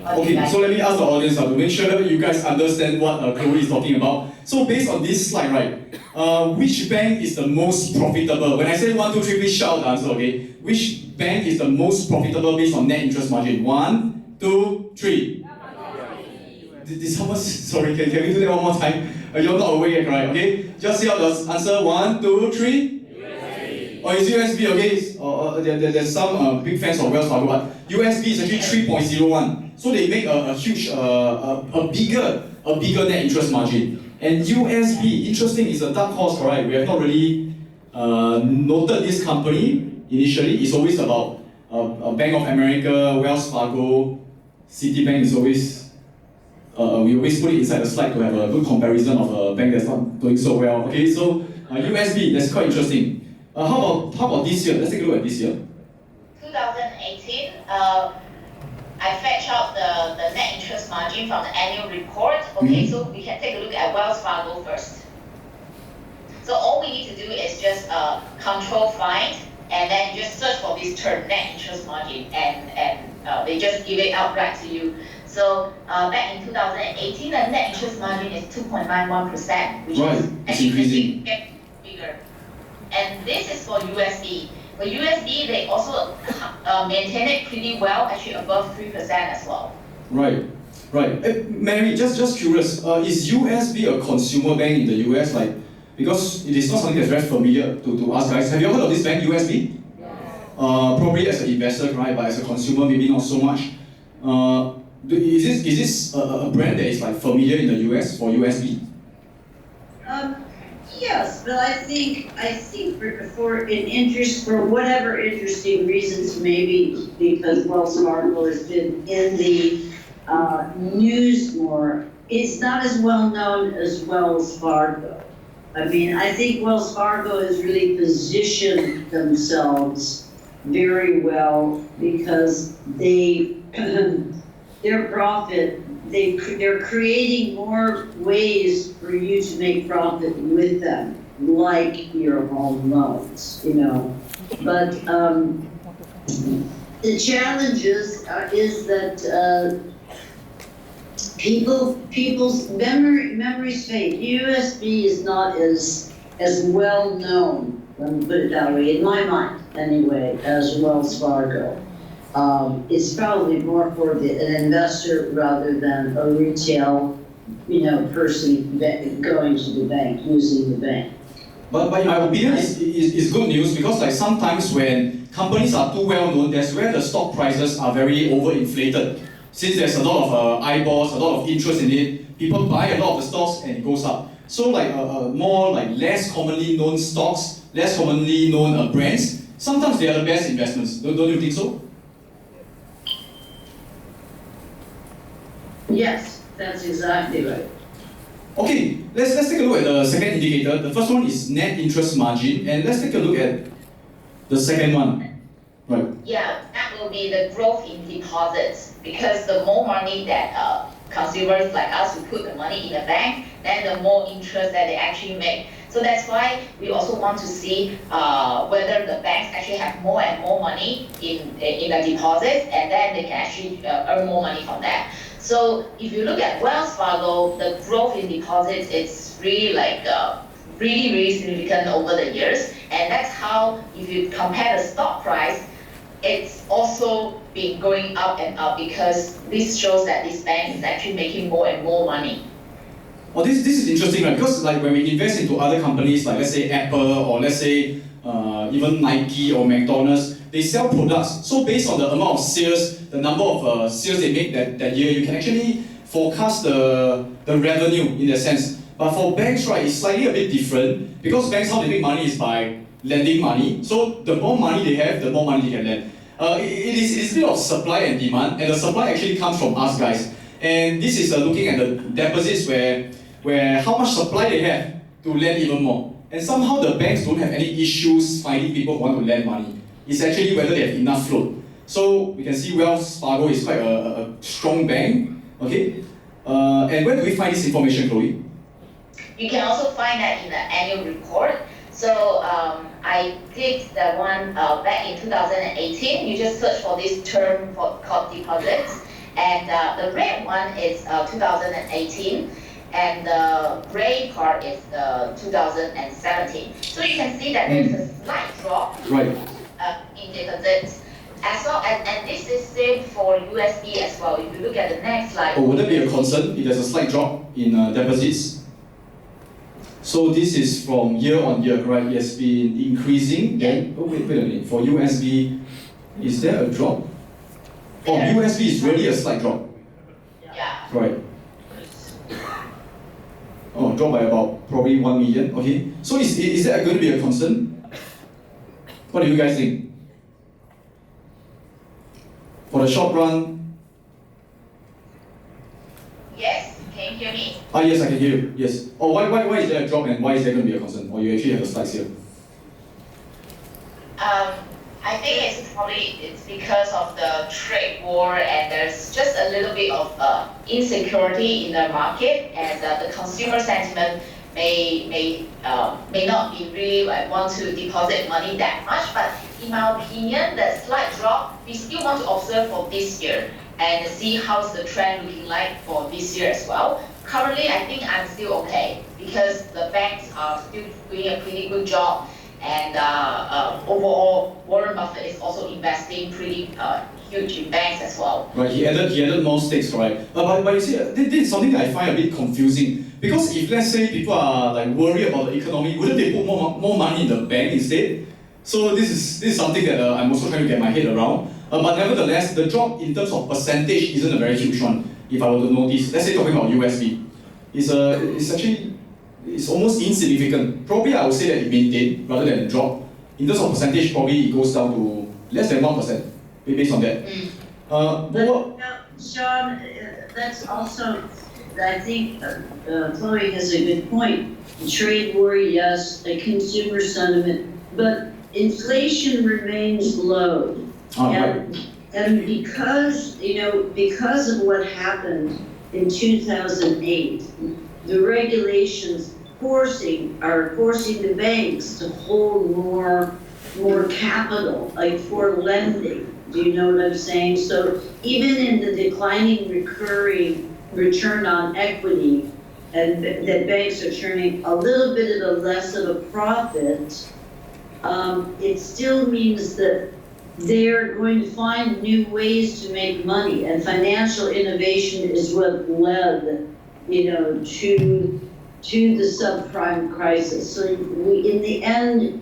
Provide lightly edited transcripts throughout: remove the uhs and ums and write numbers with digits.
Okay, so let me ask the audience to make sure that you guys understand what Chloe is talking about. So based on this slide, right, which bank is the most profitable? When I say 1, 2, 3, please shout the answer, okay? Which bank is the most profitable based on net interest margin? 1, 2, 3. Did someone, sorry, can we do that one more time? You're not awake yet, right? Okay, just see out the answer. 1, 2, 3. Or it's USB, okay? There's some big fans of Wells Fargo, but USB is actually 3.01. So they make a huge, a bigger net interest margin. And USB, interesting, is a dark horse, right? We have not really noted this company initially. It's always about Bank of America, Wells Fargo, Citibank is always, we always put it inside the slide to have a good comparison of a bank that's not doing so well. Okay, so USB, that's quite interesting. How about this year? Let's take a look at this year. 2018, I fetch out the net interest margin from the annual report. Okay, so we can take a look at Wells Fargo first. So all we need to do is just control find and then just search for this term net interest margin and they just give it outright to you. So back in 2018, the net interest margin is 2.91%, which right. is actually getting bigger. And this is for USD. For USD, they also maintain it pretty well, actually above 3% as well. Right, right. Mary, just curious, is USB a consumer bank in the US? Like, because it is not something that's very familiar to us guys. Have you ever heard of this bank, USB? Yes. Probably as an investor, right? But as a consumer, maybe not so much. Is this a brand that is like familiar in the US for USB? Yes, but I think for whatever interesting reasons, maybe because Wells Fargo has been in the news more, it's not as well known as Wells Fargo. I mean, I think Wells Fargo has really positioned themselves very well because their profit, they're creating more ways for you to make profit with them, like your home loans, you know. But the challenge is that people's memories fade. USB is not as well known, let me put it that way, in my mind anyway, as Wells Fargo. It's probably more for an investor rather than a retail, person going to the bank, using the bank. But in my opinion, it's good news because like sometimes when companies are too well known, that's where the stock prices are very overinflated. Since there's a lot of eyeballs, a lot of interest in it, people buy a lot of the stocks and it goes up. So like more like less commonly known stocks, less commonly known brands, sometimes they are the best investments. Don't you think so? Yes, that's exactly right. Okay, let's take a look at the second indicator. The first one is net interest margin, and let's take a look at the second one. Right. Yeah, that will be the growth in deposits because the more money that consumers like us who put the money in the bank, then the more interest that they actually make. So that's why we also want to see whether the banks actually have more and more money in the deposits, and then they can actually earn more money from that. So if you look at Wells Fargo, the growth in deposits, it's really like really significant over the years, and that's how if you compare the stock price, it's also been going up and up because this shows that this bank is actually making more and more money. Well, this is interesting, right? Because like when we invest into other companies, like let's say Apple or let's say even Nike or McDonald's, they sell products. So based on the amount of sales, the number of sales they make that year, you can actually forecast the revenue in that sense. But for banks, right, it's slightly a bit different because banks, how they make money is by lending money. So the more money they have, the more money they can lend. It is a bit of supply and demand, and the supply actually comes from us guys. And this is looking at the deposits where how much supply they have to lend even more. And somehow the banks don't have any issues finding people who want to lend money. It's actually whether they have enough float. So we can see Wells Fargo is quite a strong bank. Okay. And where do we find this information, Chloe? You can also find that in the annual report. So I did the one back in 2018. You just search for this term called deposits, And the red one is 2018, and the gray part is 2017. So you can see that there's a slight drop Right. in deposits. As well, and this is same for USB as well. If you look at the next slide. Oh, would that be a concern if there's a slight drop in deposits? So this is from year on year, correct? It's been increasing. Then, oh wait a minute. For USB, is there a drop? Oh, There. USB is really a slight drop. Yeah. Right. Oh, drop by about probably 1 million. Okay. So is that going to be a concern? What do you guys think? For the short run, Yes. Can you hear me? yes, I can hear you. Yes. Oh, why is there a drop and why is there going to be a concern? Or you actually have the slides here? I think it's because of the trade war, and there's just a little bit of insecurity in the market, and the consumer sentiment may not be really want to deposit money that much. But in my opinion, the slight drop, we still want to observe for this year and see how's the trend looking like for this year as well. Currently, I think I'm still okay because the banks are still doing a pretty good job. And overall, Warren Buffett is also investing pretty huge in banks as well. Right, he added more stakes, right? But you see, this is something that I find a bit confusing. Because if let's say people are like worried about the economy, wouldn't they put more money in the bank instead? So this is something that I'm also trying to get my head around. But nevertheless, the drop in terms of percentage isn't a very huge one. If I were to notice, let's say talking about USB, it's almost insignificant. Probably I would say that it maintained rather than drop. In terms of percentage, probably it goes down to less than 1%, based on that. Now, Sean, that's also, I think Chloe has a good point. The trade war, yes, a consumer sentiment, but inflation remains low. Right. And because, because of what happened in 2008, the regulations are forcing the banks to hold more capital, like for lending. Do you know what I'm saying? So even in the declining recurring return on equity, and that banks are turning a little bit of a less of a profit, it still means that they're going to find new ways to make money, and financial innovation is what led, to the subprime crisis. So in the end,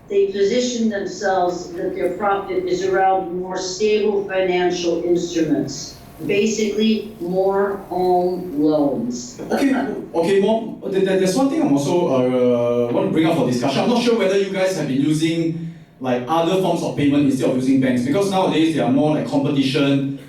they position themselves that their profit is around more stable financial instruments, basically more home loans. Okay, Mom. There's one thing I'm also want to bring up for discussion. I'm not sure whether you guys have been using like other forms of payment instead of using banks, because nowadays there are more like competition.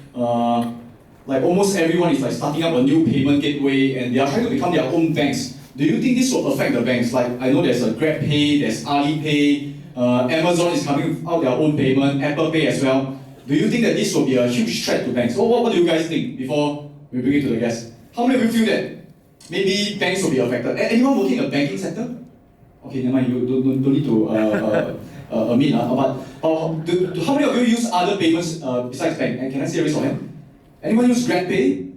Like almost everyone is like starting up a new payment gateway and they are trying to become their own banks. Do you think this will affect the banks? Like I know there's a GrabPay, there's Alipay, Amazon is coming out their own payment, Apple Pay as well. Do you think that this will be a huge threat to banks? What do you guys think before we bring it to the guests? How many of you feel that maybe banks will be affected? Anyone working in the banking sector? Okay, never mind, you don't need to admit. But how many of you use other payments besides bank? And can I see a raise of hand? Anyone use GrabPay?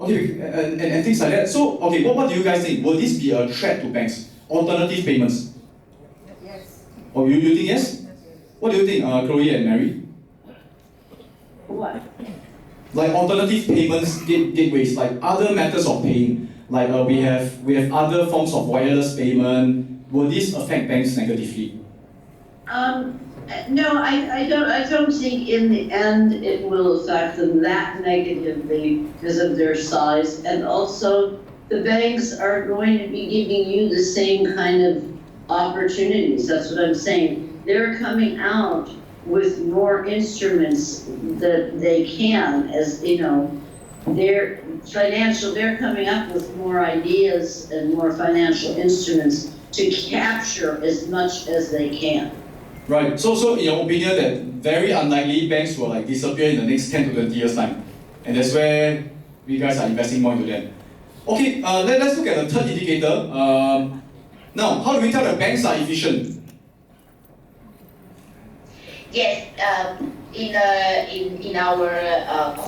Okay, and things like that. So, okay, what do you guys think? Will this be a threat to banks? Alternative payments? Yes. Oh, you think yes? What do you think, Chloe and Mary? What? Like alternative payments gateways, like other methods of paying. Like we have other forms of wireless payment. Will this affect banks negatively? No, I don't think in the end it will affect them that negatively because of their size. And also, the banks are going to be giving you the same kind of opportunities. That's what I'm saying. They're coming out with more instruments that they can, as they're coming up with more ideas and more financial instruments to capture as much as they can. Right. So in your opinion, that very unlikely banks will like disappear in the next 10 to 20 years time, and that's where we guys are investing more into them. Okay. Let's look at the third indicator. Now, how do we tell that banks are efficient? Yes, in our course.